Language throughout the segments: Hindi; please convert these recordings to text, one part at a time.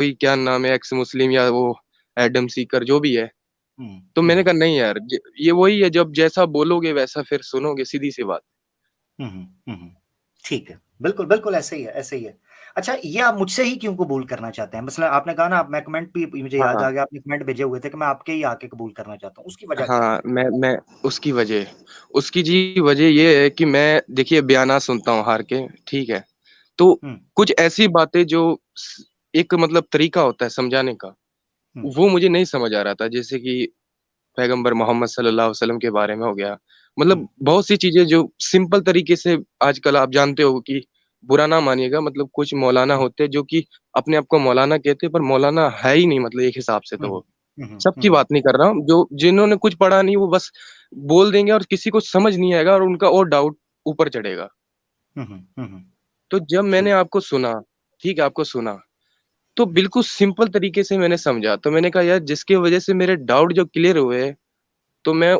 कोई क्या नाम है, एक्स मुस्लिम या वो एडम सीकर जो भी है। तो मैंने हम्म कहा नहीं यार, ये वही है, जब जैसा बोलोगे वैसा फिर सुनोगे, सीधी सी बात। हम्म हम्म, ठीक है, बिल्कुल बिल्कुल ऐसे ही है, ऐसे ही है। अच्छा, ये आप मुझसे ही क्यों कबूल करना चाहते हैं? मतलब आपने कहा ना, मैं कमेंट भी मुझे याद आ हाँ गया, आपने कमेंट भेजे हुए थे कि मैं आपके ही आके कबूल करना चाहता हूँ, उसकी वजह क्या है? हाँ, मैं उसकी वजह, उसकी जी वजह ये है कि मैं देखिए बयाना सुनता हूँ हार के, ठीक है। तो हम्म कुछ ऐसी बातें जो एक मतलब तरीका होता है समझाने का, हम्म वो मुझे नहीं समझ आ रहा था। जैसे कि पैगंबर मोहम्मद सल्लल्लाहु अलैहि वसल्लम के बारे में हो गया, मतलब हम्म बहुत सी चीजें जो सिंपल तरीके से, आजकल आप जानते हो कि, बुरा ना मानिएगा, मतलब कुछ मौलाना होते हैं जो कि अपने आप को मौलाना कहते हैं, पर मौलाना है ही नहीं, मतलब एक हिसाब से तो हम्म वो, सबकी बात नहीं कर रहा हूँ, जो जिन्होंने कुछ पढ़ा नहीं वो बस बोल देंगे और किसी को समझ नहीं आएगा और उनका और डाउट ऊपर चढ़ेगा। हम्म, तो जब मैंने ठीक। आपको सुना, ठीक है, आपको सुना, तो बिल्कुल सिंपल तरीके से मैंने समझा, तो मैंने कहा यार जिसकी वजह से मेरे डाउट जो क्लियर हुए, तो मैं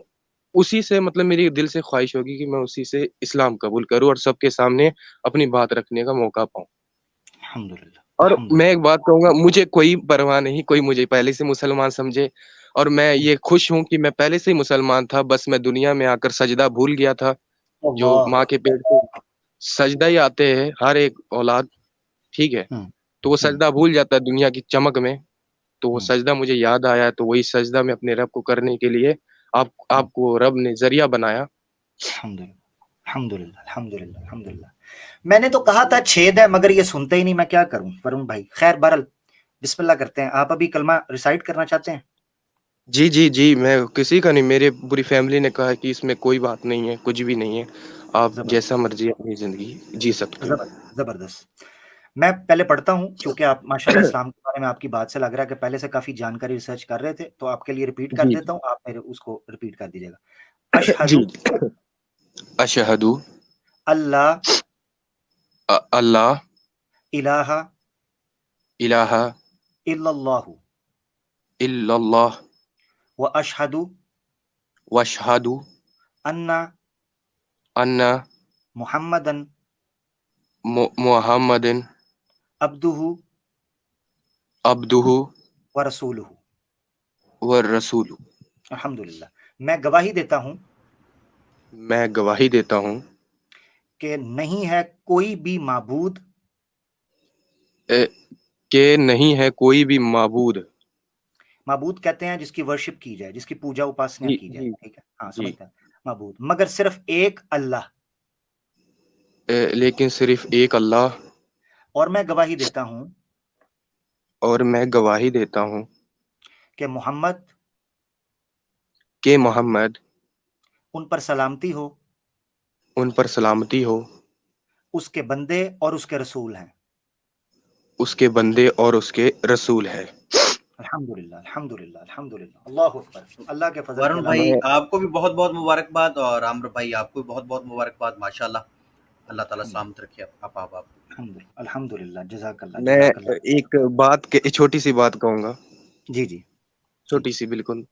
उसी से, मतलब मेरी दिल से ख्वाहिश होगी कि मैं उसी से इस्लाम कबूल करूं और सबके सामने अपनी बात रखने का मौका पाऊं। अल्हम्दुलिल्लाह, और मैं अल्हम्दुलिल्लाह। एक बात कहूंगा, मुझे कोई परवाह नहीं, कोई मुझे पहले से मुसलमान समझे, और मैं ये खुश हूं कि मैं पहले से ही मुसलमान था, बस मैं दुनिया में आकर सजदा भूल गया था। जो अल्लाह माँ के पेट से सजदा ही आते हैं हर एक औलाद, ठीक है। हम्म तो वो हम्म सजदा भूल जाता है दुनिया की चमक में। तो वो हम्म सजदा मुझे याद आया, तो वही सजदा मैं अपने रब को करने के लिए, आपको रब ने जरिया बनाया। अल्हम्दुलिल्लाह, अल्हम्दुलिल्लाह, अल्हम्दुलिल्लाह, अल्हम्दुलिल्लाह। मैंने तो कहा था छेद है, मगर ये सुनते ही नहीं, मैं क्या करूं वरुण भाई? खैर, बहरल बिस्मिल्लाह करते हैं। आप अभी कलमा रिसाइट करना चाहते हैं? जी जी जी, मैं किसी का नहीं, मेरे पूरी फैमिली ने कहा है कि इसमें कोई बात नहीं है, कुछ भी नहीं है, आप जैसा जबरदस्त, मर्जी अपनी जिंदगी जी सकते हो। जबरदस्त, जबरदस्त। मैं पहले पढ़ता हूं, क्योंकि आप माशाल्लाह इस्लाम के बारे में आपकी बात से लग रहा है कि पहले से काफी जानकारी रिसर्च कर रहे थे, तो आपके लिए रिपीट कर जी देता हूं, आप मेरे उसको रिपीट कर दीजिएगा। जी। अशहदु अशहदु अल्लाह अल्लाह इलाहा इलाहा इल्लल्लाहु इल्लल्लाह व अशहदु वशहदु अन्ना अन्ना मुहम्मदन मुहम्मदिन अब्दुहु अब्दुहु व रसूलुहु। व रसूलु। अल्हम्दुलिल्लाह। मैं गवाही देता हूं मैं गवाही देता हूँ कि नहीं है कोई भी माबूद, ए, कि नहीं है कोई भी माबूद। माबूद कहते हैं जिसकी वर्शिप की जाए, जिसकी पूजा उपासना जी की जाए, जी ठीक है, हाँ जी। समझते हैं। माबूद, मगर सिर्फ एक अल्लाह। लेकिन सिर्फ एक अल्लाह। और मैं गवाही देता हूं और मैं गवाही देता हूँ कि मोहम्मद, कि मोहम्मद, उन पर सलामती हो, उन पर सलामती हो, उसके बंदे और उसके रसूल हैं। उसके बंदे और उसके रसूल है। अल्हम्दुलिल्लाह, अल्हम्दुलिल्लाह, अल्हम्दुलिल्लाह, अल्लाहु अकबर। अल्लाह के फजल के वरुण अलावा भाई मैं आपको भी बहुत बहुत मुबारकबाद, और आम्र भाई आपको भी बहुत बहुत मुबारकबाद। माशाल्लाह, अल्लाह ताला सलामत रखे आप। अल्हम्दुलिल्लाह, अल्हम्दुलिल्लाह, जज़ाकल्लाह, मैं जज़ाकल्लाह। एक बात के छोटी सी बात कहूंगा, जी, जी, जी, छोटी सी बिल्कुल,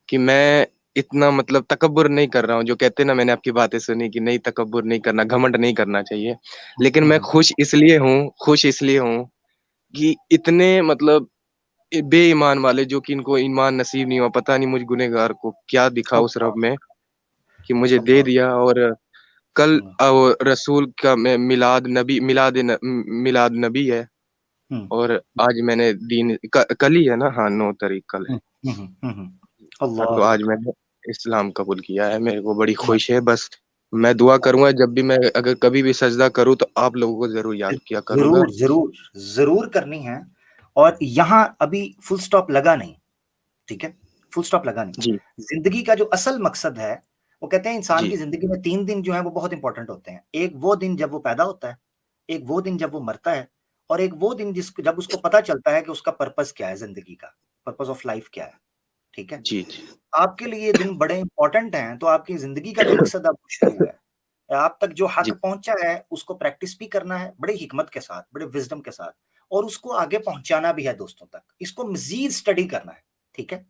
कि मैं इतना मतलब तकब्बुर नहीं कर रहा हूँ, जो कहते हैं ना, मैंने आपकी बातें सुनी कि नहीं, तकब्बुर नहीं करना, घमंड नहीं करना चाहिए। हुँ, लेकिन हुँ, मैं हुँ, खुश इसलिए हूँ कि इतने मतलब बेईमान वाले, जो कि इनको ईमान नसीब नहीं हुआ, पता नहीं मुझ गुनहगार को क्या दिखा उस रब अल्लाह, में कि मुझे दे अल्लाह, दिया। और कल अल्लाह। रसूल का मिलाद नबी है। हुँ, और आज मैंने कल ही है ना, हाँ, 9 तारीख कल है। हुँ, हुँ, हुँ, हुँ, हुँ। हाँ, तो अल्लाहु आज अकबर। मैंने इस्लाम कबूल किया है, मेरे को बड़ी खुश है। माशा बस मैं दुआ करूंगा, जब भी मैं अगर कभी भी सजदा करूं तो आप लोगों को जरूर याद किया करूंगा। ज़रूर, ज़रूर, ज़रूर करनी है। और यहाँ अभी फुल स्टॉप लगा नहीं, ठीक है? फुल स्टॉप लगा नहीं। जी ज़िंदगी का जो असल मकसद है, वो कहते हैं इंसान जी की ज़िंदगी में 3 दिन जो हैं वो बहुत इम्पोर्टेंट होते हैं। एक वो दिन जब वो पैदा होता है, एक वो दिन जब वो मरता है, और एक वो दिन जब उसको पता चलता है कि उसका पर्पस क्या है ज़िंदगी का, पर्पस ऑफ लाइफ क्या है, ठीक है? जी जी। आपके लिए ये दिन बड़े इम्पोर्टेंट हैं, तो आपकी ज़िंदगी का जो मकसद अब शुरू है, आप तक जो हक जी पहुँचा है, उसको प्रैक्टिस भी करना है, बड़ी हिकमत के साथ, बड़े विज़डम के साथ, और उसको आगे पहुँचाना भी है दोस्तों तक। इसको मज़ीद स्टडी करना है, ठीक है?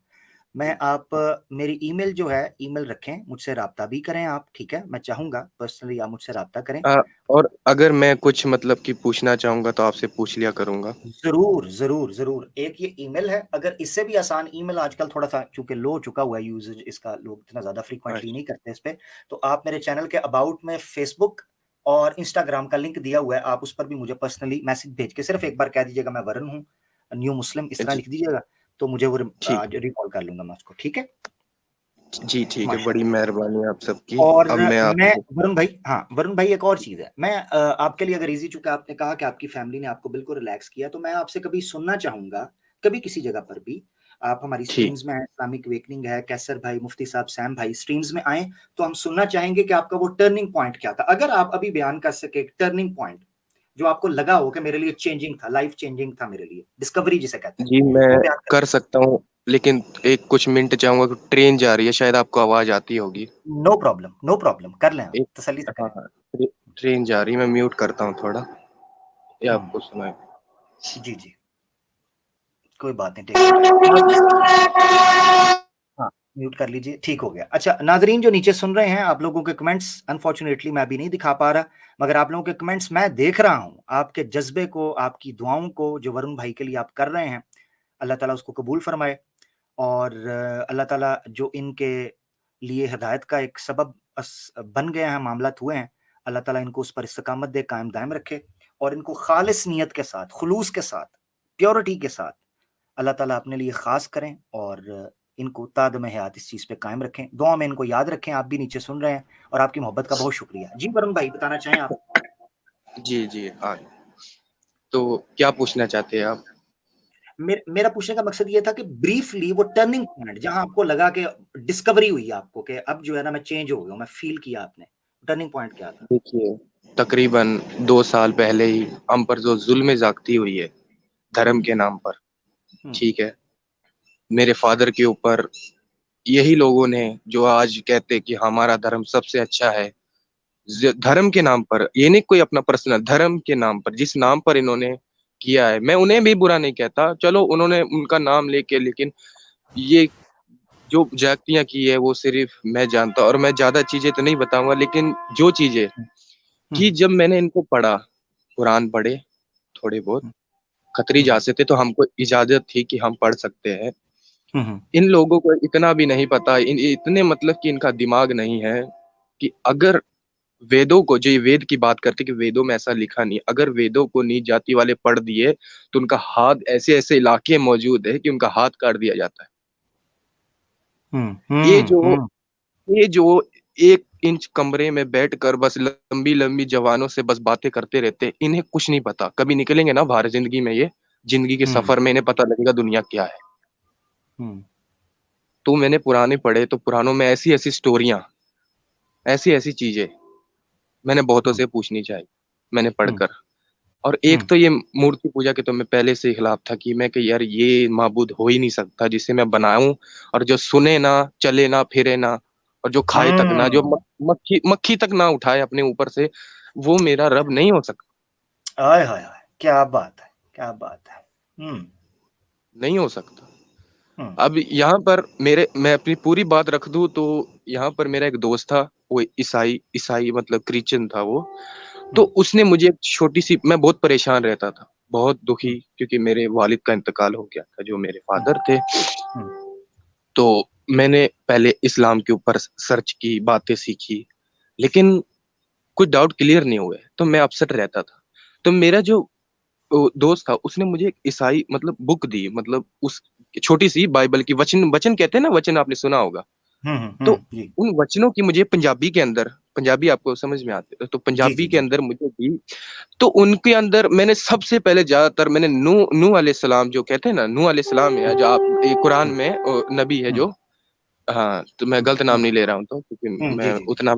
आप मेरी ईमेल जो है, ईमेल रखें, मुझसे राब्ता भी करें आप, ठीक है? मैं चाहूँगा पर्सनली आप मुझसे राब्ता करें। और अगर मैं कुछ मतलब कि पूछना चाहूँगा तो आपसे पूछ लिया करूँगा। ज़रूर, ज़रूर, ज़रूर। एक ये ईमेल है, अगर इससे भी आसान ईमेल आजकल थोड़ा-सा चूँकि लो हो चुका हुआ है यूसेज इसका, लोग इतना ज़्यादा फ्रीक्वेंटली अच्छा, नहीं करते इस पे, तो आप मेरे चैनल के अबाउट में फ़ेसबुक और इंस्टाग्राम का लिंक दिया हुआ है, आप उस पर भी मुझे पर्सनली मैसेज भेज के सिर्फ़ एक बार कह दीजिएगा मैं वरुण हूँ, न्यू मुस्लिम इस तरह जी, लिख दीजिएगा, तो मुझे वो ठीक आज रिकॉल कर लूँगा मैं उसको, ठीक है? जी, ठीक है, बड़ी माशाल्लाह। मेहरबानी आप सबकी। और अब मैं मैं आपसे वरुण भाई, हाँ, वरुण भाई एक और चीज़ है, मैं आपके लिए अगर ईज़ी, चूँकि आपने कहा कि आपकी फैमिली ने आपको बिल्कुल रिलैक्स किया, तो मैं आपसे कभी सुनना चाहूँगा, कभी किसी जगह पर भी, आप हमारी जी, स्ट्रीम्स में हैं, इस्लामिक अवेकनिंग है, कैसर भाई, मुफ्ती साहब, सैम भाई स्ट्रीम्स में आएँ, तो हम सुनना चाहेंगे कि आपका वो टर्निंग पॉइंट क्या था? अगर आप अभी बयान कर सकें एक टर्निंग पॉइंट, जो आपको लगा हो कि मेरे लिए चेंजिंग था, लाइफ़ चेंजिंग था मेरे लिए, डिस्कवरी जिसे कहते हैं, जी, वो मैं बयान कर करें। सकता हूँ, लेकिन एक कुछ मिनट चाहूँगा कि ट्रेन जा रही है, शायद आपको आवाज़ आती होगी। नो प्रॉब्लम, कर लें आप, एक तसल्ली से हाँ, करें। हाँ, ट्रेन जा रही है, मैं म्यूट करता हूँ थोड़ा, ये हुँ, आपको सुनाई जी, जी, कोई बात नहीं, टेक योर टाइम। हाँ, म्यूट कर लीजिए, ठीक हो गया। अच्छा नाज़रीन जो नीचे सुन रहे हैं, आप लोगों के कमेंट्स अनफॉर्च्यूनेटली मैं अभी नहीं दिखा पा रहा, मगर आप लोगों के कमेंट्स मैं देख रहा हूँ। आपके जज़्बे को, आपकी दुआओं को जो वरुण भाई के लिए आप कर रहे हैं, अल्लाह ताला उसको कबूल फरमाए और अल्लाह ताला जो इनके लिए हिदायत का एक सबब बन गए हैं, मामलात हुए हैं, अल्लाह ताला इनको उस पर इस्तिकामत दे, कायम दायम रखे और इनको खालिस नियत के साथ, खुलूस के साथ, प्योरिटी के साथ अल्लाह ताला अपने लिए ख़ास करें और इनको तादम हयात इस चीज़ पे कायम रखें। दुआ में इनको याद रखें, आप भी नीचे सुन रहे हैं और आपकी मोहब्बत का बहुत शुक्रिया। जी, वरुण भाई बताना चाहें आप? जी, जी, हाँ। तो क्या पूछना चाहते हैं आप? मेरा पूछने का मकसद ये था कि ब्रीफली वो टर्निंग पॉइंट जहाँ आपको लगा कि डिस्कवरी हुई आपको कि अब जो है ना मैं चेंज हो गया हूँ, मैं फ़ील किया आपने। टर्निंग पॉइंट क्या था? देखिए, तकरीबन 2 साल पहले ही हम पर जो ज़ुल्म ज़्यादती हुई है, धर्म हुँ, के नाम पर, हुँ, ठीक है? मेरे फ़ादर के ऊपर यही लोगों ने जो आज कहते हैं कि हमारा धर्म सबसे अच्छा है, धर्म के नाम पर, ये नहीं कोई अपना पर्सनल, धर्म के नाम पर, जिस नाम पर इन्होंने किया है, मैं उन्हें भी बुरा नहीं कहता, चलो उन्होंने उनका नाम लेके, लेकिन ये जो ज्यादतियाँ की है वो सिर्फ मैं जानता हूँ और मैं ज़्यादा चीज़ें तो नहीं बताऊँगा, लेकिन जो चीज़ें हुँ, कि हुँ, जब मैंने इनको पढ़ा, कुरान पढ़े थोड़े बहुत, हुँ, खत्री हुँ, जाते थे तो हमको इजाज़त थी कि हम पढ़ सकते हैं। हुँ, हुँ, इन लोगों को इतना भी नहीं पता, इतने मतलब कि इनका दिमाग नहीं है कि अगर वेदों को, जो ये वेद की बात करते हैं कि वेदों में ऐसा लिखा नहीं, अगर वेदों को नीच जाति वाले पढ़ दिए, तो उनका हाथ, ऐसे-ऐसे इलाके मौजूद है कि उनका हाथ काट दिया जाता है। हुँ, ये हुँ, जो हुँ, ये जो 1 इंच कमरे में बैठकर बस लंबी-लंबी जवानों से बस बातें करते रहते हैं, इन्हें कुछ नहीं पता। कभी निकलेंगे ना बाहर ज़िंदगी में ये, ज़िंदगी के हुँ, सफ़र में इन्हें पता लगेगा दुनिया क्या है। हुँ, तो मैंने पुराने पढ़े, तो पुरानों में ऐसी-ऐसी स्टोरियाँ, ऐसी-ऐसी चीज़ें मैंने बहुतों हुँ, से पूछनी चाहिए, मैंने हुँ, पढ़कर। और एक हुँ, तो ये मूर्ति पूजा के तो मैं पहले से ही खिलाफ था कि मैं कि यार ये माबूद हो ही नहीं सकता जिसे मैं बनाऊँ और जो सुने ना, चले ना, फिरे ना और जो खाए तक ना, जो हुँ। मक्खी मक्खी तक ना उठाए अपने ऊपर से, वो मेरा रब नहीं हो सकता, आय हाय हाय! क्या बात है! क्या बात है! हुँ, नहीं हो सकता। हुँ, अब यहाँ पर मैं अपनी पूरी बात रख दूँ तो यहाँ पर मेरा एक दोस्त था, वो ईसाई ईसाई मतलब क्रिश्चियन था वो। तो हुँ, उसने मुझे एक छोटी-सी, मैं बहुत परेशान रहता था, बहुत दुखी, हुँ, क्योंकि मेरे वालिद का इंतकाल हो गया था, जो मेरे हुँ, फ़ादर थे। हुँ, तो मैंने पहले इस्लाम के ऊपर सर्च की, बातें सीखी, लेकिन कुछ डाउट क्लियर नहीं हुए, तो मैं अपसेट रहता था। तो मेरा जो दोस्त था, उसने मुझे एक ईसाई मतलब बुक दी, मतलब उस छोटी-सी बाइबल की वचन वचन कहते हैं ना, वचन आपने सुना होगा। हुँ, हुँ, तो हुँ, जी। उन वचनों की मुझे पंजाबी के अंदर, पंजाबी आपको समझ में आती है, तो जी, पंजाबी जी, के जी। अंदर मुझे दी। तो उनके अंदर मैंने सबसे पहले ज़्यादातर मैंने नूह अलैहिस्सलाम, जो कहते हैं ना, नूह अलैहिस्सलाम है हुँ, जो आप ये कुरान हुँ, में नबी है हुँ, जो, हाँ, तो मैं हुँ, गलत नाम हुँ, नहीं ले रहा हूँ तो, क्योंकि हुँ, जी, मैं जी, जी। उतना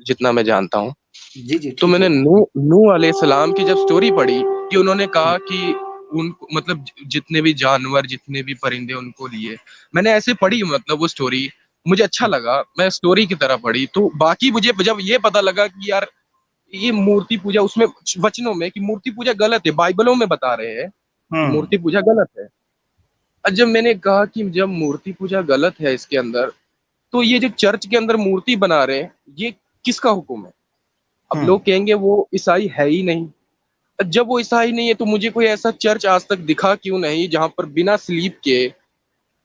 जितना मैं जानता हूँ। जी, जी, तो ठीक है मैंने जी। नूह अलैहिस्सलाम की जब स्टोरी पढ़ी कि उन्होंने हुँ, कहा कि उनको मतलब जितने भी जानवर, जितने भी परिंदे उनको लिए। मैंने ऐसे पढ़ी मतलब वो स्टोरी, मुझे अच्छा हुँ, लगा, मैं स्टोरी की तरह पढ़ी। तो बाकी मुझे जब ये पता लगा कि यार ये मूर्ति पूजा, उसमें वचनों में कि मूर्ति पूजा गलत है, बाइबलों में बता रहे हैं कि हुँ, मूर्ति पूजा गलत है। जब मैंने कहा कि जब मूर्ति पूजा गलत है इसके अंदर, तो ये जो चर्च के अंदर मूर्ति बना रहे हैं, ये किसका हुक्म है? अब हम्म लोग कहेंगे वो ईसाई है ही नहीं। जब वो ईसाई नहीं है तो मुझे कोई ऐसा चर्च आज तक दिखा क्यों नहीं जहां पर बिना स्लीप के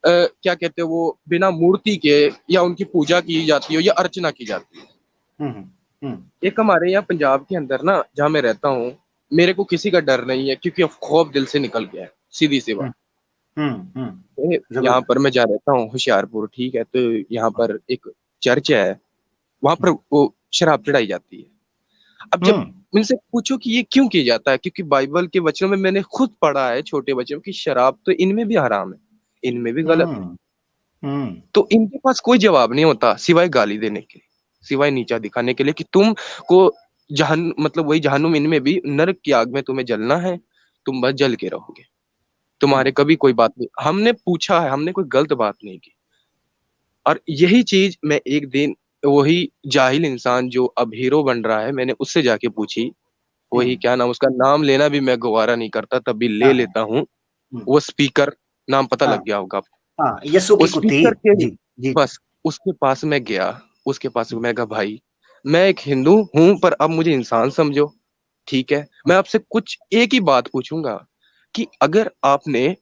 क्या कहते हैं वो, बिना मूर्ति के या उनकी पूजा की जाती हो या अर्चना की जाती है। हम्म हम्म एक हमारे यहाँ पंजाब के अंदर ना, जहाँ मैं रहता हूँ, मेरे को किसी का डर नहीं है क्योंकि अब खौफ दिल से निकल गया है, सीधी सी बात। यहाँ जबरदस्त। पर मैं जहाँ रहता हूँ होशियारपुर, ठीक है, तो यहाँ पर एक चर्च है, वहां पर वो शराब चढ़ाई जाती है। अब जब हम्म उनसे पूछो कि ये क्यों किया जाता है, क्योंकि बाइबल के वचनों में मैंने खुद पढ़ा है छोटे बच्चों की शराब तो इनमें भी हराम है, इनमें भी गलत है। हम्म हम्म तो इनके पास कोई जवाब नहीं होता सिवाय गाली देने के, सिवाय नीचा दिखाने के लिए कि तुम को जहन मतलब वही जहन्नुम, इनमें भी नरक की आग में तुम्हें जलना है, तुम बस जल के रहोगे, तुम्हारे कभी कोई बात नहीं। हमने पूछा है, हमने कोई गलत बात नहीं की। और यही चीज मैं एक दिन वही जाहिल इंसान जो अब हीरो बन रहा है, मैंने उससे जाके पूछी। वही हम्म क्या नाम, उसका नाम लेना भी मैं गवारा नहीं करता, तभी ले हाँ हाँ लेता हूँ। हम्म, वो स्पीकर, नाम पता हाँ लग गया होगा। हाँ, यस्सु वो की कुत्ती। स्पीकर के, जी जी। बस उसके पास मैं गया, उसके पास मैं कहा भाई, मैं एक हिंदू हूं पर अब मुझे इंसान समझो, ठीक है, मैं आपसे कुछ एक ही बात पूछूंगा कि अगर आपने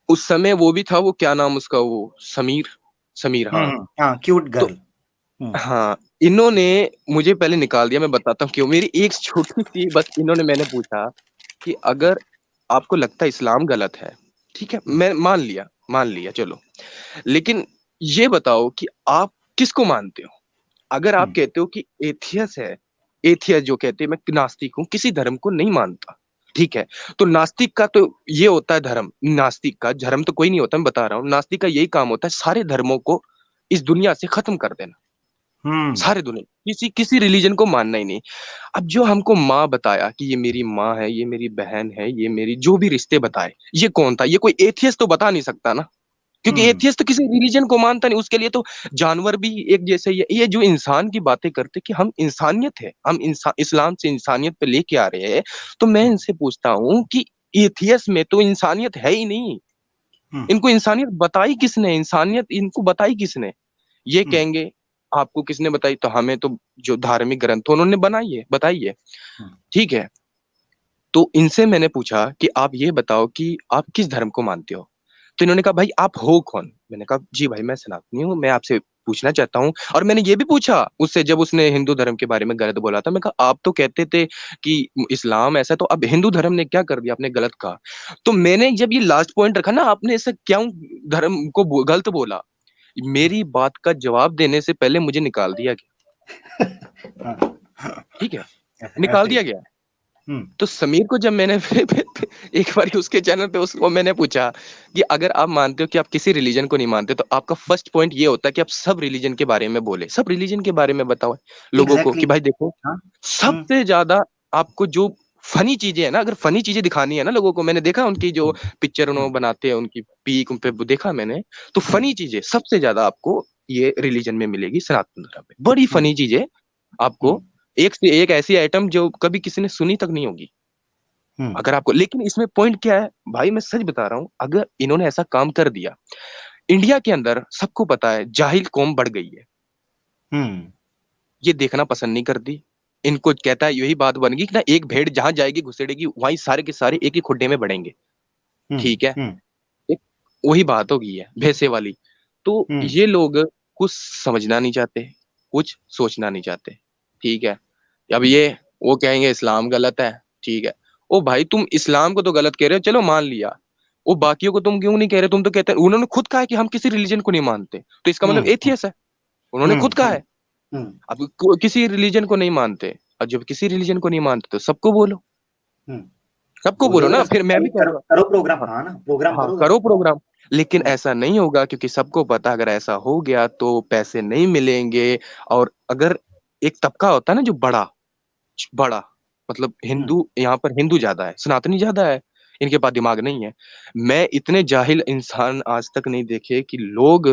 उस समय, वो भी था वो क्या नाम उसका, वो समीर, समीर हाँ। हाँ, क्यूट तो गर्ल। हम्म हाँ, इन्होंने मुझे पहले निकाल दिया, मैं बताता हूँ क्यों। मेरी एक छोटी सी बस, इन्होंने, मैंने पूछा कि अगर आपको लगता है इस्लाम गलत है, ठीक है, मैं मान लिया चलो, लेकिन ये बताओ कि आप किसको मानते हो? अगर आप हम्म कहते हो कि एथियस है, एथियस जो कहते हैं मैं नास्तिक हूं, किसी धर्म को नहीं मानता, ठीक है, तो नास्तिक का तो ये होता है धर्म, नास्तिक का धर्म तो कोई नहीं होता, मैं बता रहा हूँ, नास्तिक का यही काम होता है सारे धर्मों को इस दुनिया से खत्म कर देना, हम्म सारे दुनिया, किसी किसी रिलीजन को मानना ही नहीं। अब जो हमको माँ बताया कि ये मेरी माँ है, ये मेरी बहन है, ये मेरी जो भी रिश्ते बताए, ये कौन था? ये कोई एथियस तो बता नहीं सकता ना, क्योंकि हम्म एथियस तो किसी रिलीजन को मानता नहीं, उसके लिए तो जानवर भी एक जैसे ही है। ये जो इंसान की बातें करते कि हम इंसानियत है, हम इंसान इस्लाम से इंसानियत पे लेके आ रहे हैं, तो मैं इनसे पूछता हूँ कि एथियस में तो इंसानियत है ही नहीं, हम्म इनको इंसानियत बताई किसने? इंसानियत इनको बताई किसने? ये हम्म कहेंगे आपको किसने बताई, तो हमें तो जो धार्मिक ग्रंथ उन्होंने बनाई है, बताई है, हम्म ठीक है। तो इनसे मैंने पूछा कि आप ये बताओ कि आप किस धर्म को मानते हो? तो इन्होंने कहा भाई आप हो कौन? मैंने कहा जी भाई मैं सनातनी हूँ, मैं आपसे पूछना चाहता हूँ। और मैंने ये भी पूछा उससे, जब उसने हिंदू धर्म के बारे में गलत बोला था, मैं कहा आप तो कहते थे कि इस्लाम ऐसा, तो अब हिंदू धर्म ने क्या कर दिया, आपने गलत कहा। तो मैंने जब ये लास्ट पॉइंट रखा ना, आपने ऐसा क्यों धर्म को गलत बोला, मेरी बात का जवाब देने से पहले मुझे निकाल दिया गया, हाँ, ठीक है, ऐसे निकाल ऐसे ही। दिया गया। हम्म तो समीर को जब मैंने एक बार उसके चैनल पे उसको मैंने पूछा कि अगर आप मानते हो कि आप किसी रिलीजन को नहीं मानते, तो आपका फर्स्ट पॉइंट ये होता है कि आप सब रिलीजन के बारे में बोले, सब रिलीजन के बारे में बताओ लोगों को एग्जैक्टली। कि भाई देखो, हाँ। हम्म सबसे ज्यादा आपको जो फनी चीजें है ना, अगर फनी चीजें दिखानी है ना लोगों को, मैंने देखा उनकी जो हम्म पिक्चर उन्होंने हम्म बनाते हैं, उनकी पीक उन पे देखा मैंने, तो हम्म फनी चीजें सबसे ज्यादा आपको ये रिलीजन में मिलेगी, सनातन धर्म में बड़ी हम्म फनी चीजें आपको, हम्म एक से एक ऐसी आइटम जो कभी किसी ने सुनी तक नहीं होगी हम्म अगर आपको। लेकिन इसमें पॉइंट क्या है भाई, मैं सच बता रहा हूं, अगर इन्होंने ऐसा काम कर दिया, इंडिया के अंदर सबको पता है जाहिल कौम बढ़ गई है, हम्म ये देखना पसंद नहीं करती। इनको कहता है, यही बात बन गई कि ना, एक भेड़ जहां जाएगी घुसेड़ेगी वहीं सारे के सारे एक ही खुड्डे में बढ़ेंगे, ठीक है, हम्म एक वही बात हो गई है भैंसे वाली। तो हम्म ये लोग कुछ समझना नहीं चाहते, कुछ सोचना नहीं चाहते, ठीक है। अब हम्म ये वो कहेंगे इस्लाम गलत है, ठीक है, ओ भाई तुम इस्लाम को तो गलत कह रहे हो, चलो मान लिया, वो बाकियों को तुम क्यों नहीं कह रहे? तुम तो कहते हैं, उन्होंने खुद कहा है कि हम किसी रिलीजन को नहीं मानते, तो इसका मतलब हम्म एथियस है, उन्होंने खुद कहा है। हम्म अब किसी रिलीजन को नहीं मानते, और जब किसी रिलीजन को नहीं मानते तो सबको बोलो, हम्म सबको बोलो बोलो ना, बस फिर मैं भाई, भी कह करो रहा हूँ। करो प्रोग्राम, हाँ, हाँ ना, प्रोग्राम हाँ करो बस। करो प्रोग्राम, लेकिन हम्म ऐसा नहीं होगा क्योंकि सबको पता अगर ऐसा हो गया तो पैसे नहीं मिलेंगे। और अगर एक तबका होता है ना जो बड़ा बड़ा, मतलब हम्म हिंदू, यहाँ पर हिंदू ज्यादा है, सनातनी ज्यादा है, इनके पास दिमाग नहीं है। मैं इतने जाहिल इंसान आज तक नहीं देखे कि लोग,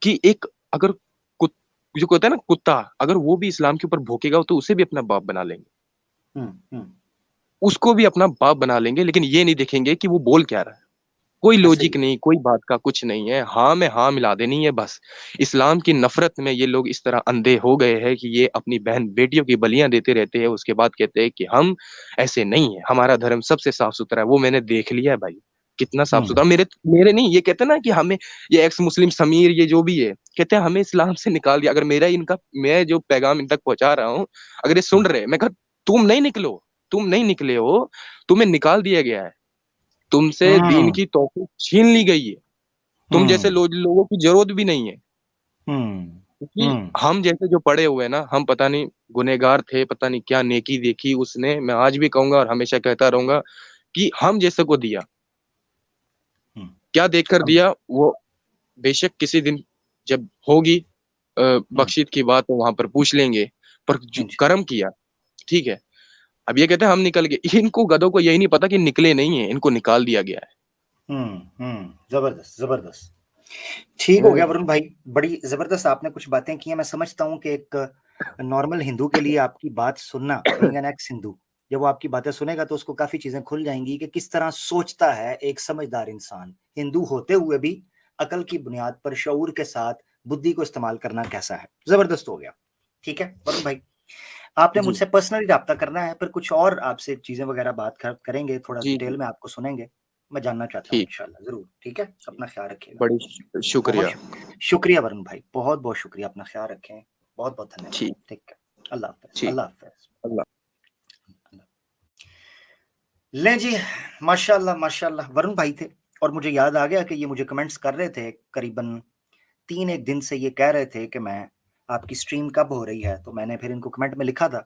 कि एक, अगर कुत, जो होता है ना कुत्ता, अगर वो भी इस्लाम के ऊपर भौंकेगा तो उसे भी अपना बाप बना लेंगे, हम्म हम्म उसको भी अपना बाप बना लेंगे, लेकिन ये नहीं देखेंगे कि वो बोल क्या रहा है, कोई ऐसे लॉजिक ही नहीं, कोई बात का कुछ नहीं है, हाँ में हाँ मिला देनी है बस। इस्लाम की नफरत में ये लोग इस तरह अंधे हो गए हैं कि ये अपनी बहन बेटियों की बलियां देते रहते हैं, उसके बाद कहते हैं कि हम ऐसे नहीं है, हमारा धर्म सबसे साफ सुथरा है। वो मैंने देख लिया है भाई, कितना साफ सुथरा। मेरे मेरे नहीं, ये कहते हैं ना कि हमें, ये एक्स मुस्लिम समीर ये जो भी है, कहते हैं हमें इस्लाम से निकाल दिया। अगर मेरा इनका, मैं जो पैगाम इन तक पहुंचा रहा हूँ, अगर ये सुन रहे, मैं कहा तुम नहीं निकलो, तुम नहीं निकले हो, तुम्हें निकाल दिया गया है, तुमसे दीन हम्म की तौफीक छीन ली गई है, तुम जैसे हम्म लोगों की जरूरत भी नहीं है। हम्म क्योंकि हम्म हम जैसे जो पड़े हुए हैं ना, हम पता नहीं गुनहगार थे, पता नहीं क्या नेकी देखी उसने, मैं आज भी कहूंगा और हमेशा कहता रहूंगा कि हम जैसे को दिया, हम्म, क्या देखकर हम दिया वो, बेशक किसी दिन जब होगी हम्म, बख्शीश की बात, तो वहां पर पूछ लेंगे, पर जो कर्म किया, ठीक है। अब ये कहते हैं हम निकल गए, इनको गधों को यही नहीं पता कि निकले नहीं है, इनको निकाल दिया गया जबरदस्त जबरदस्त। ठीक हो है। गया वरुण भाई, बड़ी जबरदस्त आपने कुछ बातें की हैं। मैं समझता हूँ कि एक नॉर्मल हिंदू के लिए आपकी बात सुनना, बीइंग एन एक्स हिंदू, जब वो आपकी बातें सुनेगा तो उसको काफी चीजें खुल जाएंगी कि किस तरह सोचता है एक समझदार इंसान, हिंदू होते हुए भी अकल की बुनियाद पर शऊर के साथ बुद्धि को इस्तेमाल करना कैसा है। जबरदस्त हो गया। ठीक है वरुण भाई, आपने जी मुझसे पर्सनली रब्ता करना है, फिर कुछ और आपसे चीजें वगैरह बात करेंगे, थोड़ा जी डिटेल जी, में आपको सुनेंगे। मैं जानना चाहता हूँ ठीक, इंशाल्लाह, जरूर। ठीक है, अपना ख्याल रखिएगा। बड़ी बहुत शुक्रिया। शुक्रिया वरुण भाई, बहुत बहुत शुक्रिया, अपना ख्याल रखें। बहुत बहुत धन्यवाद। ठीक, ठीक है, अल्लाह हाफिज, ठीक, अल्लाह हाफिज। अल्लाह। ले जी, माशाल्लाह माशाल्लाह वरुण भाई थे। और मुझे याद आ गया कि ये मुझे कमेंट्स कर रहे थे करीबन 3 एक दिन से, ये कह रहे थे कि मैं आपकी स्ट्रीम कब हो रही है, तो मैंने फिर इनको कमेंट में लिखा था।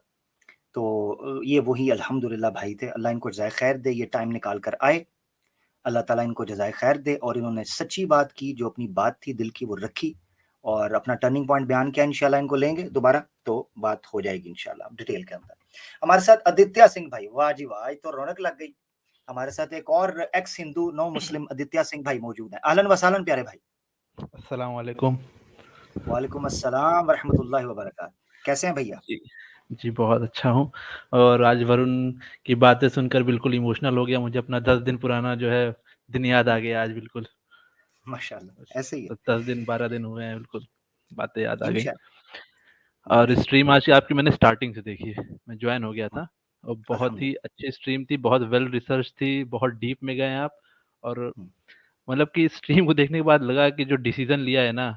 तो ये वही अल्हम्दुलिल्लाह भाई थे, अल्लाह इनको जज़ाए खैर दे, ये टाइम निकाल कर आए, अल्लाह ताला इनको जज़ाए खैर दे। और इन्होंने सच्ची बात की, जो अपनी बात थी दिल की वो रखी, और अपना टर्निंग पॉइंट बयान किया। इंशाल्लाह इनको लेंगे दोबारा तो बात हो जाएगी इंशाल्लाह डिटेल के अंदर। हमारे साथ आदित्य सिंह भाई, वाह जी वाह, आज तो रौनक लग गई। हमारे साथ एक और एक्स हिंदू नो मुस्लिम आदित्य सिंह भाई मौजूद हैं। अहलन वसहलन प्यारे भाई। अस्सलाम वालेकुम। वालेकुम अस्सलाम व रहमतुल्लाहि व बरकात। कैसे हैं भैया? जी, जी बहुत अच्छा हूँ। और आज वरुण की बातें सुनकर बिल्कुल इमोशनल हो गया, मुझे अपना 10 दिन पुराना जो है दिन याद आ गया आज बिल्कुल। माशाल्लाह, ऐसे ही है 10 दिन 12 दिन हुए हैं, बिल्कुल बातें याद आ गई। और माशाल्लाह। स्ट्रीम आज की आपकी मैंने स्टार्टिंग से देखी है, मैं ज्वाइन हो गया था और बहुत ही अल्हम्दुलिल्लाह। अच्छी स्ट्रीम थी, बहुत वेल रिसर्च थी, बहुत डीप में गए आप। और हम्म, मतलब कि स्ट्रीम को देखने के बाद लगा कि जो डिसीजन लिया है ना,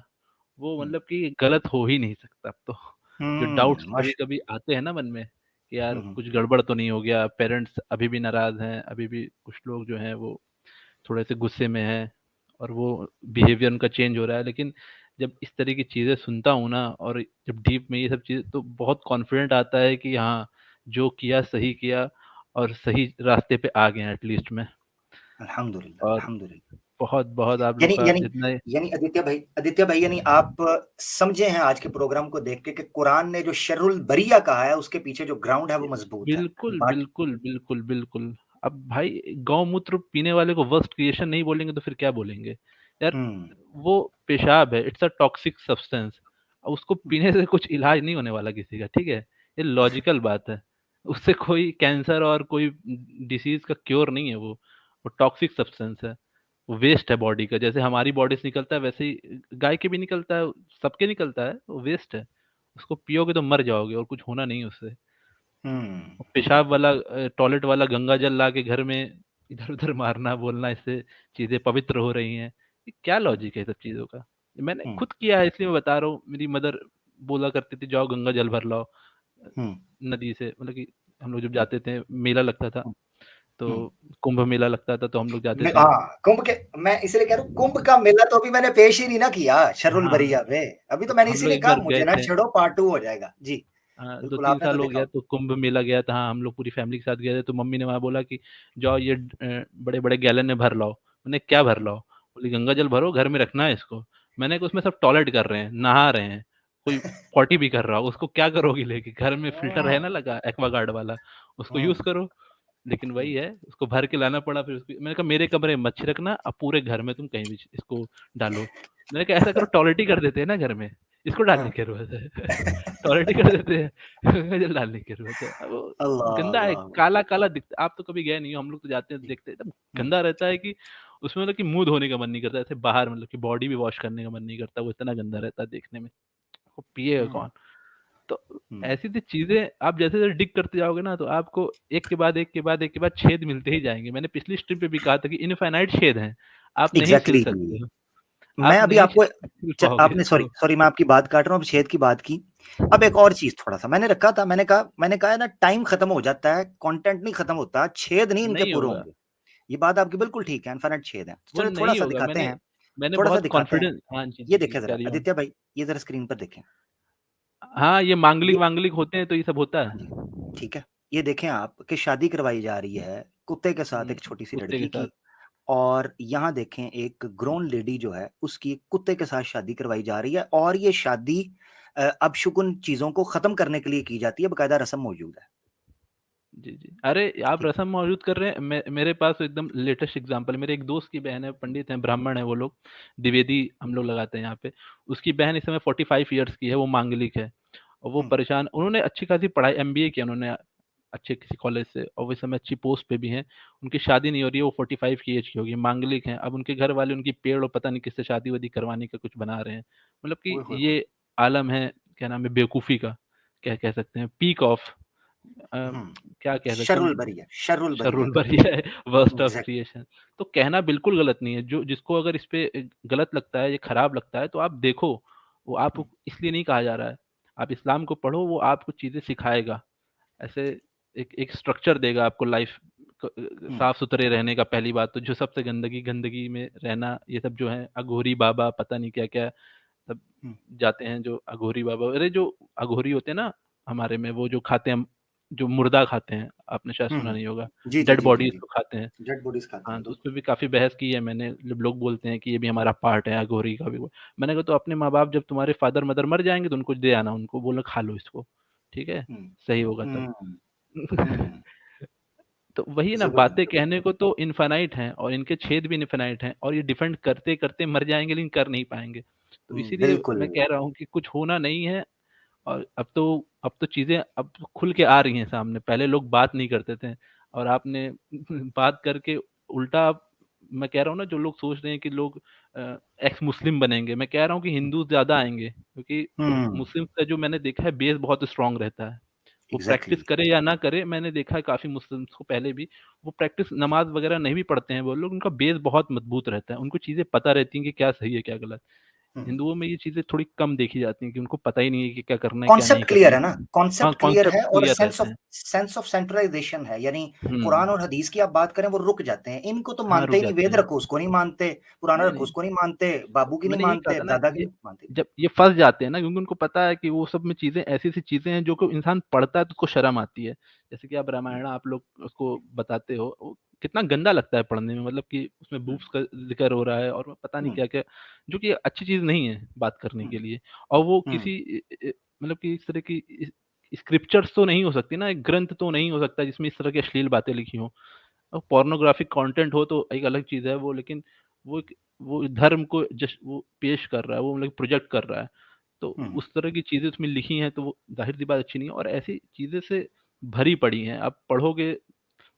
वो हम्म, मतलब कि गलत हो ही नहीं सकता अब तो। जो डाउट्स माश कभी-कभी आते हैं ना मन में कि यार हम्म, कुछ गड़बड़ तो नहीं हो गया, पेरेंट्स अभी भी नाराज़ हैं, अभी भी कुछ लोग जो हैं वो थोड़े से गुस्से में हैं और वो बिहेवियर उनका चेंज हो रहा है। लेकिन जब इस तरह की चीज़ें सुनता हूँ ना और जब डीप में ये सब चीज़ें, तो बहुत कॉन्फिडेंट आता है कि हाँ, जो किया सही किया और सही रास्ते पे आ गए हैं एटलीस्ट में। अल्हम्दुलिल्लाह, और अल्हम्दुलिल्लाह। बहुत आप लोग यानी का यानी जितना यानी आदित्य भाई, यानी आप समझे हैं आज के प्रोग्राम को देख के कि कुरान ने जो शर्रुल बरिया कहा है, उसके पीछे जो ग्राउंड है वो मजबूत है। बिल्कुल, बात बिल्कुल, बिल्कुल, बिल्कुल। अब भाई गौ-मूत्र पीने वाले को वर्स्ट क्रिएशन नहीं बोलेंगे तो फिर क्या बोलेंगे? यार हम्म वो पेशाब है, इट्स अ टॉक्सिक सब्सटेंस। अब उसको पीने से कुछ इलाज नहीं होने वाला किसी का, ठीक है? ये लॉजिकल बात है। उससे कोई कैंसर और कोई डिसीज़ का क्योर नहीं है वो। वो टॉक्सिक सब्सटेंस है। वो वेस्ट है बॉडी का, जैसे हमारी बॉडी से निकलता है वैसे ही गाय के भी निकलता है, सबके निकलता है, वो वेस्ट है। उसको पियोगे तो मर जाओगे और कुछ होना नहीं है उससे। हम्म पेशाब वाला टॉयलेट वाला गंगा जल ला के घर में इधर-उधर मारना, बोलना इससे चीज़ें पवित्र हो रही हैं। ये क्या हम्म लॉजिक है सब चीज़ों का? मैंने हम्म खुद किया है इसलिए मैं बता रहा हूँ। मेरी मदर बोला करती थी जाओ गंगा जल भर लाओ हम्म नदी से। मतलब कि हम लोग जब जाते थे, मेला लगता था, तो हम्म कुंभ मेला लगता था तो हम लोग जाते थे। हाँ, कुंभ के, मैं इसलिए कह रहा हूँ कुंभ का मेला तो अभी मैंने पेश ही नहीं ना किया शर्रुल हाँ, बरिया पे। अभी तो तो मैंने हम लोग इसीलिए एक कहा बार मुझे गए ना थे। छेड़ो, पार्ट 2 हो जाएगा जी। हाँ, बिल्कुल, 2-3 आपने तो साल हो देखा गया हो। तो कुंभ मेला गया था। हाँ, हम लोग पूरी फैमिली के साथ गए थे, तो मम्मी ने वहाँ बोला कि जाओ ये बड़े-बड़े गैलन में भर लाओ। मैंने क्या भर लाओ? बोली गंगा जल भरो, घर में रखना है इसको। मैंने कहा उसमें सब टॉयलेट कर रहे हैं, नहा रहे हैं, कोई पॉटी भी कर रहा हो, उसको क्या करोगी लेके? घर में फ़िल्टर है ना हम्म लगा एक्वागार्ड वाला, उसको यूज़ हम्म करो। लेकिन वही हम्म है, उसको भर के लाना पड़ा फिर उसको। मैंने कहा मेरे कमरे में मत छिड़कना, अब पूरे घर में तुम कहीं भी इसको डालो। मैंने कहा ऐसा करो टॉयलेट ही कर देते हैं ना घर में। इसको डालने हाँ। की ज़रूरत है। टॉयलेट कर देते हैं, गज़ल डालने की ज़रूरत है। अब वो अल्लाह गंदा है, अल्लाह। काला-काला दिखता, आप तो कभी गए नहीं हो, हम लोग तो जाते हैं, देखते हैं, एकदम हुँ, गंदा रहता है कि उसमें मतलब कि मुँह धोने का मन नहीं करता, ऐसे बाहर मतलब कि बॉडी भी वॉश करने का मन नहीं करता, वो इतना गंदा रहता है देखने में, वो पिएगा हुँ, कौन? तो हुँ। ऐसी-ऐसी चीज़ें आप जैसे-जैसे डिग करते जाओगे ना, तो आपको एक के बाद एक के बाद एक के बाद छेद मिलते ही जाएँगे। मैंने पिछली स्ट्रिप पे भी कहा था कि इनफ़ाइनाइट छेद हैं, आप नहीं सिल एग्ज़ैक्टली। सकते हो, मैं आप अभी नहीं आपको सिल च पाओगे आपने सॉरी इसको। सॉरी मैं आपकी बात काट रहा हूँ, अब छेद की बात की। अब एक और चीज़ थोड़ा-सा मैंने रखा था, मैंने कहा है ना टाइम खत्म हो जाता है, कंटेंट नहीं खत्म होता, छेद नहीं इनके नहीं पूरे होगा, होंगे। ये बात आपकी बिल्कुल ठीक है, इनफाइनाइट छेद हैं। वो चलो नहीं थोड़ा-सा होगा। दिखाते मैंने हैं, मैंने थोड़ा-सा बहुत दिखाते हैं। कॉन्फिडेंस, हाँ जी, ये जी, देखें ज़रा, कैरी ऑन। आदित्य भाई, ये ज़रा स्क्रीन पर देखें। हाँ, ये ये मांगलिक-वांगलिक होते हैं तो ये सब होता हाँ जी, है। ठीक है। ये देखें आप कि शादी करवाई जा रही है, कुत्ते के साथ एक छोटी-सी कुत्ते के लड़की साथ। की, और यहाँ देखें एक ग्रोन लेडी जो है, उसकी कुत्ते के साथ शादी करवाई जा रही है, और ये शादी अपशगुन चीज़ों को ख़त्म करने के लिए की जाती है, बाकायदा रस्म मौजूद है। जी, जी। अरे, आप ठीक। रस्म मौजूद कर रहे हैं, मेरे पास तो एकदम लेटेस्ट एग्ज़ाम्पल है। मेरे एक दोस्त की बहन है, पंडित हैं, ब्राह्मण हैं वो लोग, द्विवेदी हम लोग लगाते हैं यहाँ पे। उसकी बहन इस समय 45 इयर्स की है, वो मांगलिक है और वो हुँ, परेशान, उन्होंने अच्छी खासी पढ़ाई एमबीए किया उन्होंने अच्छे किसी कॉलेज से, और वो इस समय अच्छी पोस्ट पे भी हैं। उनकी शादी नहीं हो रही है, वो 45 की एज की होगी, मांगलिक हैं। अब उनके घर वाले उनकी पेड़ और पता नहीं किससे शादी-वादी करवाने का कुछ बना रहे हैं। मतलब कि ओए होए होए! ये आलम है, क्या नाम है, बेवकूफ़ी का, क्या कह सकते हैं, पीक ऑफ अ, हुँ, क्या कह सकते हैं शर्रुल हम, बरिया, शर्रुल बरिया शर्रुल का। बरिया है, वर्स्ट ऑफ एग्ज़ैक्ट। क्रिएशन। तो कहना बिल्कुल गलत नहीं है, जो जिसको अगर इस पे गलत लगता है, ये खराब लगता है, तो आप देखो, वो हुँ, आपको इसलिए नहीं कहा जा रहा है। आप इस्लाम को पढ़ो, वो आपको चीज़ें सिखाएगा। ऐसे एक एक स्ट्रक्चर देगा आपको लाइफ हुँ, साफ-सुथरे रहने का। पहली बात तो जो सबसे गंदगी में रहना, ये सब जो है अघोरी बाबा पता नहीं क्या-क्या सब हुँ, जाते हैं, जो अघोरी बाबा, अरे जो अघोरी होते हैं ना हमारे में, वो जो खाते हैं, जो मुर्दा खाते हैं, आपने शायद हुँ, सुना हुँ। नहीं होगा, जी, जी, डेड जी, जी, बॉडीज़ जी। को खाते हैं। डेड बॉडीज़ खाते हाँ, हैं, तो बिल्कुल। उसपे भी काफ़ी बहस की है मैंने, जब लोग बोलते हैं कि ये भी हमारा पार्ट है, अघोरी का भी वो। मैंने कहा तो अपने माँ-बाप जब तुम्हारे फादर-मदर मर जाएँगे तो उनको दे आना, उनको बोलना खा लो इसको, ठीक है? हुँ, सही होगा तब। हुँ, हुँ। तो वही है ना, बातें ज़बरदस्त। कहने को तो इनफ़ाइनाइट हैं और इनके छेद भी इनफ़ाइनाइट हैं, और ये डिफेंड करते-करते मर जाएँगे लेकिन कर नहीं पाएँगे। तो इसीलिए बिल्कुल। मैं कह रहा हूँ कि कुछ होना नहीं है, और अब तो चीज़ें अब तो खुल के आ रही हैं सामने। पहले लोग बात नहीं करते थे, और आपने बात करके उल्टा मैं कह रहा हूँ ना, जो लोग सोच रहे हैं कि लोग एक्स मुस्लिम बनेंगे, मैं कह रहा हूँ कि हिंदू ज़्यादा आएँगे, क्योंकि हुँ, मुस्लिम्स का जो मैंने देखा है बेस बहुत स्ट्रॉन्ग रहता है। वो एग्ज़ैक्टली। प्रैक्टिस करे या ना करे, मैंने देखा है काफ़ी मुस्लिम्स को पहले भी, वो प्रैक्टिस नमाज़ वग़ैरह नहीं भी पढ़ते हैं वो लोग, उनका बेस बहुत मज़बूत रहता है। उनको चीज़ें पता रहती हैं कि क्या सही है, क्या गलत। हुँ। हिंदुओं में ये चीज़ें थोड़ी कम देखी जाती हैं कि उनको पता ही नहीं है कि क्या करना है, क्या नहीं कॉन्सेप्ट क्लियर करना है ना, है। हाँ, कॉन्सेप्ट क्लियर कॉन्सेप्ट है, और क्लियर सेंस रहते ऑफ हैं। सेंट्रलाइज़ेशन है, यानी कुरान हुँ। और हदीस की आप बात करें वो रुक जाते हैं। इनको तो हाँ, मानते रुक ही नहीं, जाते वेद हैं। रखो उसको नहीं मानते, पुराण नहीं, रखो नहीं। उसको नहीं मानते, बाबू की नहीं मैंने यही कहा मानते, था ना, दादा की ये नहीं मानते। जब ये फँस जाते हैं ना, क्योंकि उनको पता है कि वो सब में चीज़ें ऐसी-ऐसी चीज़ें हैं जो को इंसान पढ़ता है तो उसको शर्म आती है। जैसे कि आप हुँ, रामायण आप लोग उसको बताते हो, वो कितना गंदा लगता है पढ़ने में, मतलब कि उसमें हुँ, बूब्स का ज़िक्र हो रहा है और पता नहीं हुँ, क्या-क्या, जो कि अच्छी चीज़ नहीं है बात करने हुँ, के लिए। और वो हुँ, किसी मतलब कि इस तरह की स्क्रिप्चर्स तो नहीं हो सकती ना, एक ग्रंथ तो नहीं हो सकता जिसमें इस तरह की अश्लील बातें लिखी हों। पोर्नोग्राफिक कंटेंट हो तो एक अलग चीज़ है वो, लेकिन वो एक वो धर्म को जस्ट वो पेश कर रहा है, वो मतलब प्रोजेक्ट कर रहा है। तो हुँ, उस तरह की चीज़ें उसमें लिखी हैं तो वो ज़ाहिर-सी बात अच्छी नहीं है, और ऐसी चीज़ें से भरी पड़ी हैं। आप पढ़ोगे,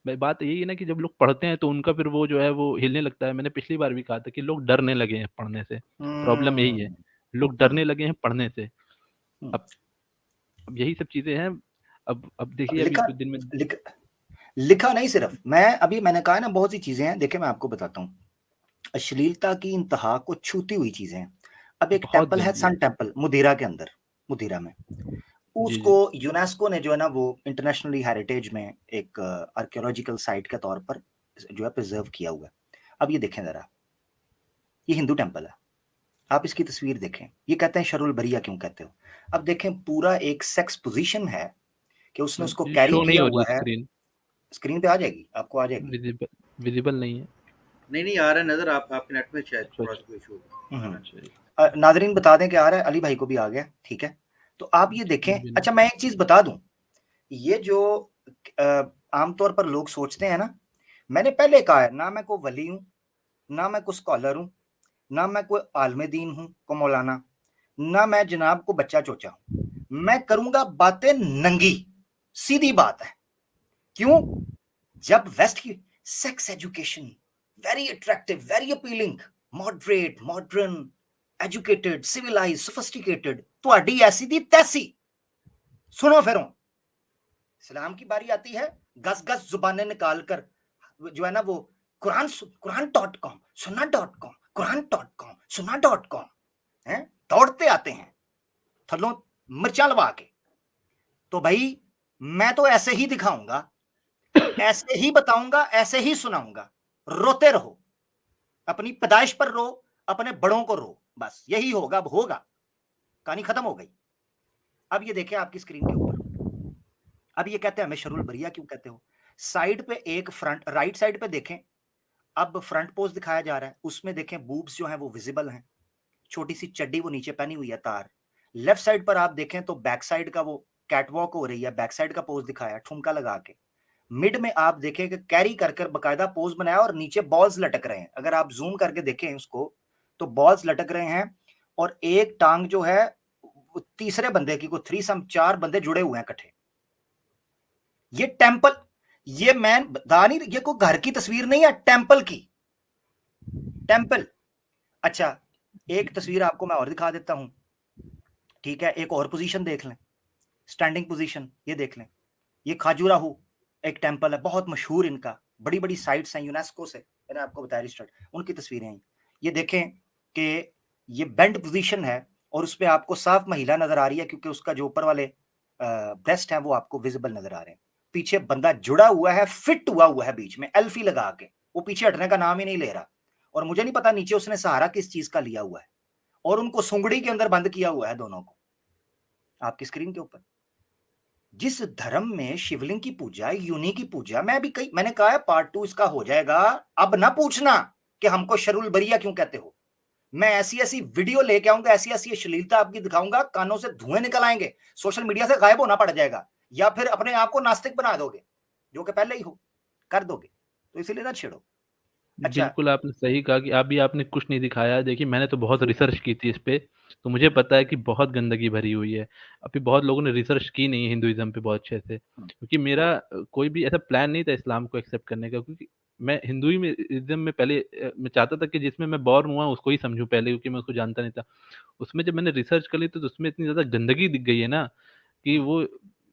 मैं बात यही है ना कि जब लोग पढ़ते हैं तो उनका फिर वो जो है वो हिलने लगता है। मैंने पिछली बार भी कहा था कि लोग डरने लगे हैं पढ़ने से, प्रॉब्लम यही है। हुँ, लोग हुँ, डरने लगे हैं पढ़ने से। हुँ। अब अब यही सब चीज़ें हैं। अब अब देखिए अभी लिखा कुछ दिन में। लिख लिखा नहीं सिर्फ, मैंने कहा है ना बहुत सी चीज़ें हैं, देखिए मैं आपको बताता हूँ। अश्लीलता की इंतहा को छूती हुई चीज़ें हैं। अब एक बहुत टेम्पल है गंदी सन है। टेम्पल मुदीरा के अंदर, मुदीरा में। जी, उसको जी। यूनेस्को ने जो है ना वो इंटरनेशनली हेरिटेज में एक आर्कियोलॉजिकल साइट के तौर पर जो है प्रिजर्व किया हुआ है। अब ये देखें ज़रा, ये हिंदू टेम्पल है। आप इसकी तस्वीर देखें। ये कहते हैं शरुल बरिया क्यों कहते हो? अब देखें पूरा एक सेक्स पोज़ीशन है कि उसने उसको जी, कैरी शो नहीं किया हो रही हुआ है है। स्क्रीन। स्क्रीन पे आ जाएगी, आपको आ जाएगी। विज़िबल विज़िबल नहीं है। नहीं, नहीं आ रहा है नज़र, आप आपके नेट में शायद अच्छा, थोड़ा-सा अच्छा। कोई इश्यू हुँ, होगा। आ हुँ। रहा है। अच्छा, नाज़रीन बता दें कि आ रहा है, अली भाई को भी आ गया, ठीक है? तो आप ये अच्छा, देखें। मुझे नहीं। अच्छा मैं एक चीज़ बता दूँ, ये जो आमतौर पर लोग सोचते हैं ना, मैंने पहले कहा है, ना मैं कोई वली हूँ, ना मैं कोई स्कॉलर हूँ, ना मैं कोई आलिम दीन हूँ, कोई मौलाना। ना मैं जनाब को बच्चा चोचा हूं, मैं करूंगा बातें नंगी, सीधी बात है। क्यों? जब वेस्ट की sex education very attractive, very appealing, moderate, modern, educated, civilise, sophisticated, ਤੁਹਾਡੀ ऐसी दी तैसी। सुनो फिर इस्लाम की बारी आती है, गस गस जुबानें निकाल कर जो है ना वो कुरान.com, सुन्ना.com, कुरान.com, सुन्ना.com है, दौड़ते आते हैं थल्लों मिर्चा लगा के। तो भाई मैं तो ऐसे ही दिखाऊंगा, ऐसे ही बताऊंगा, ऐसे ही सुनाऊंगा। रोते रहो, अपनी पैदाइश पर रो, अपने बड़ों को रो, बस यही होगा। अब होगा, कहानी खत्म हो गई। अब ये देखें आपकी स्क्रीन के ऊपर, अब ये कहते हैं हमें शरुल बरिया क्यों कहते हो। साइड पे एक फ्रंट, राइट साइड पे देखें, अब फ्रंट पोज दिखाया जा रहा है, उसमें देखें बूब्स जो हैं वो विजिबल हैं, छोटी सी चड्डी वो नीचे पहनी हुई है तार। लेफ्ट साइड पर आप देखें तो बैक साइड का वो कैटवॉक हो रही है, बैक साइड का पोज दिखाया ठुमका लगा के। मिड में आप देखें कि कैरी कर कर बकायदा पोज बनाया और नीचे बॉल्स लटक रहे हैं। अगर आप जूम करके देखें उसको तो बॉल्स लटक रहे हैं और एक टांग जो है तीसरे बंदे की, को थ्रीसम, 4 बंदे जुड़े हुए हैं इकट्ठे। ये टेंपल, ये मैन दानी, ये कोई घर की तस्वीर नहीं है, टेंपल की, टेंपल। अच्छा एक तस्वीर आपको मैं और दिखा देता हूं, ठीक है। एक और पोजीशन देख लें, स्टैंडिंग पोजीशन, ये देख लें। ये खाजुराहो एक टेंपल है, बहुत मशहूर, इनका बड़ी बड़ी साइट्स हैं यूनेस्को से, मैंने आपको बताया रिस्टर्ड, उनकी तस्वीरें हैं। ये देखें कि ये बेंड पोजीशन है और उस पर आपको साफ महिला नजर आ रही है क्योंकि उसका जो ऊपर वाले ब्रेस्ट है वो आपको विजिबल नजर आ रहे हैं। पीछे बंदा जुड़ा हुआ है, फिट हुआ है बीच में, एल्फी लगा के, वो पीछे हटने का नाम ही नहीं ले रहा। और मुझे नहीं पता नीचे उसने सहारा किस चीज का लिया हुआ है, और उनको सुंगड़ी के अंदर बंद किया हुआ है दोनों को, आपकी स्क्रीन के ऊपर। जिस धर्म में शिवलिंग की पूजा, यूनी की पूजा, मैंने कहा है पार्ट 2 इसका हो जाएगा। अब ना पूछना कि हमको शरुल बरिया क्यों कहते हो। मैं ऐसी ऐसी वीडियो लेके आऊंगा, ऐसी ऐसी अश्लीलता आपकी दिखाऊंगा, कानों से धुएं निकल आएंगे, सोशल मीडिया से गायब होना पड़ जाएगा, या फिर अपने आप को नास्तिक बना दोगे जो कि पहले ही हो कर दोगे, तो इसीलिए ना छेड़ो। अच्छा बिल्कुल आपने सही कहा कि अभी आपने कुछ नहीं दिखाया। देखिए मैंने तो बहुत रिसर्च की थी इस पे, तो मुझे पता है कि बहुत गंदगी भरी हुई है। अभी बहुत लोगों ने रिसर्च की नहीं है हिंदुइज्म पे बहुत अच्छे से, क्योंकि मेरा कोई भी ऐसा प्लान नहीं था इस्लाम को एक्सेप्ट करने का, क्योंकि मैं हिंदुइज्म में पहले मैं चाहता था कि जिसमें मैं बॉर्न हुआ उसको ही समझूं पहले, क्योंकि मैं उसको जानता नहीं था। उसमें जब मैंने रिसर्च कर ली तो उसमें इतनी ज्यादा गंदगी दिख गई है ना कि वो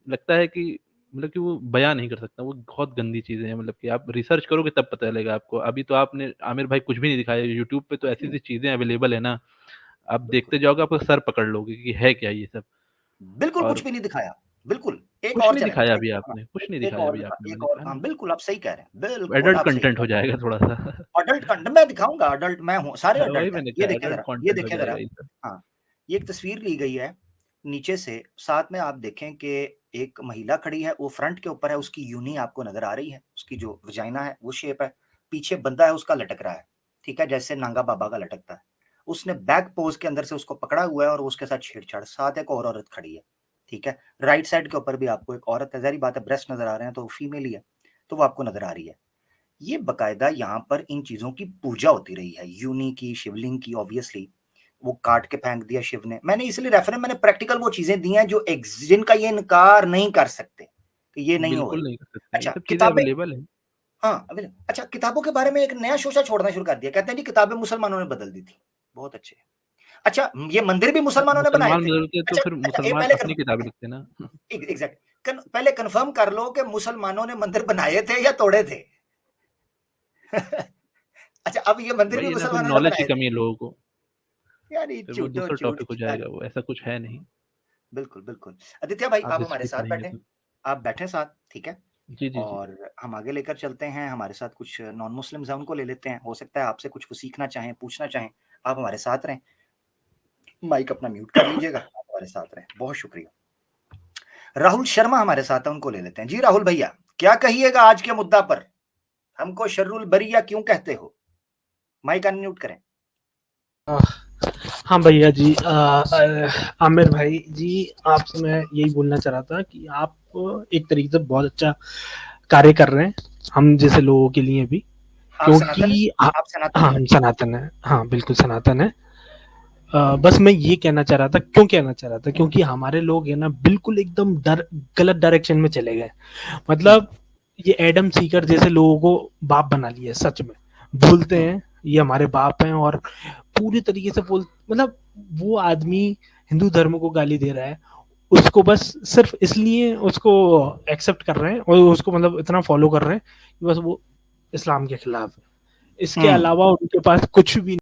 लगता है कि मतलब कि वो बयान नहीं कर सकता, वो बहुत गंदी चीजें हैं। मतलब कि आप रिसर्च करोगे तब पता चलेगा आपको। अभी तो आपने आमिर भाई कुछ भी नहीं दिखाया, यूट्यूब पे तो ऐसी ऐसी चीजें अवेलेबल है ना, आप देखते जाओगे आपको सर पकड़ लोगे कि है क्या ये सब। बिल्कुल और कुछ भी नहीं दिखाया, बिल्कुल। एक कुछ और नहीं चैनल, दिखाया अभी आपने, कुछ नहीं एक दिखाया और अभी आपने, एक मैंने और कहा हाँ ना बिल्कुल आप सही कह रहे हैं, बिल्कुल एडल्ट आप सही कंटेंट हो जाएगा थोड़ा सा। अडल्ट कंटेंट मैं दिखाऊंगा, अडल्ट मैं हूँ, सारे वही अडल्ट हैं। मैंने ये कहा देखिए एडल्ट जरा, ये कंटेंट हो देखिए जरा, जाएगा ये सब। हाँ ये एक तस्वीर ली गई है नीचे से, साथ में आप देखें कि एक महिला खड़ी है, वो फ्रंट के ऊपर है, उसकी यूनी आपको नजर आ रही है, उसकी जो वजाइना है वो शेप है। पीछे बंदा है उसका लटक रहा है, ठीक है, जैसे नांगा बाबा का लटकता है। उसने बैक पोज के अंदर से उसको पकड़ा हुआ है और उसके साथ छेड़छाड़, साथ एक और औरत खड़ी है, ठीक है। राइट साइड के ऊपर भी आपको एक औरत है, जारी बात है ब्रेस्ट नजर आ रहे हैं तो फीमेल ही है, तो वो आपको नजर आ रही है। ये बकायदा यहाँ पर इन चीजों की पूजा होती रही है, यूनी की, शिवलिंग की। ऑब्वियसली वो काट के फेंक दिया शिव ने, मैंने इसलिए रेफरेंस, मैंने प्रैक्टिकल वो चीजें दी हैं जो जिनका ये इनकार नहीं कर सकते कि ये नहीं हो बिल्कुल गई। नहीं कर सकते, ये अच्छा सब चीजें किताबें, अवेलेबल है। हाँ अच्छा किताबों के बारे में एक नया शोशा छोड़ना शुरू कर दिया, कहते हैं जी किताबें मुसलमानों ने बदल दी थी, बहुत अच्छे। अच्छा ये मंदिर भी मुसलमानों ने बनाए मुसलमान थे। बदलते तो अच्छा फिर अच्छा मुसलमान पहले अपनी किताबें लिखते ना। एग्जैक्ट, पहले कंफर्म कर लो कि मुसलमानों ने मंदिर बनाए थे या तोड़े थे। अच्छा अब ये मंदिर भी वही है ना, फिर मुसलमानों ने नॉलेज की बनाए थे कमी है लोगों को, यार, ये फिर वो झूठो दूसरा झूठ टॉपिक हो यार। जाएगा, वो ऐसा कुछ है नहीं। बिल्कुल बिल्कुल। आदित्य भाई आप आप हमारे हिस्ट्री साथ पढ़ेंगे बैठे, तो। आप बैठे साथ, ठीक है। जी जी जी। और हम आगे लेकर चलते हैं, हमारे साथ कुछ नॉन मुस्लिम्स हैं उनको ले लेते हैं, हो सकता है आपसे कुछ वो सीखना चाहें, पूछना चाहें। आप हमारे साथ रहें, माइक अपना म्यूट कर लीजिएगा, आप हमारे साथ रहें, बहुत शुक्रिया। राहुल शर्मा हमारे साथ है, उनको ले लेते हैं। जी राहुल भैया क्या कहिएगा आज के मुद्दा पर, हमको शर्रुल बरिया क्यों कहते हो, माइक अनम्यूट करें। हाँ भैया जी, आमिर भाई जी, आपसे मैं यही बोलना चाह रहा था कि आप एक तरीके से बहुत अच्छा कार्य कर रहे हैं हम जैसे लोगों के लिए भी, आप सनातन क्योंकि हैं? आप सनातन हाँ हैं? हम सनातन है, हाँ बिल्कुल सनातन है। बस मैं ये कहना चाह रहा था, क्यों कहना चाह रहा था, क्योंकि हमारे लोग है ना बिल्कुल एकदम गलत डायरेक्शन में चले गए। मतलब ये एडम सीकर जैसे लोगों को बाप बना लिया, सच में बोलते हैं ये हमारे बाप हैं, और पूरी तरीके से मतलब वो आदमी हिंदू धर्म को गाली दे रहा है, उसको बस सिर्फ इसलिए उसको एक्सेप्ट कर रहे हैं और उसको मतलब इतना फॉलो कर रहे हैं कि बस वो इस्लाम के खिलाफ है। इसके अलावा उनके पास कुछ भी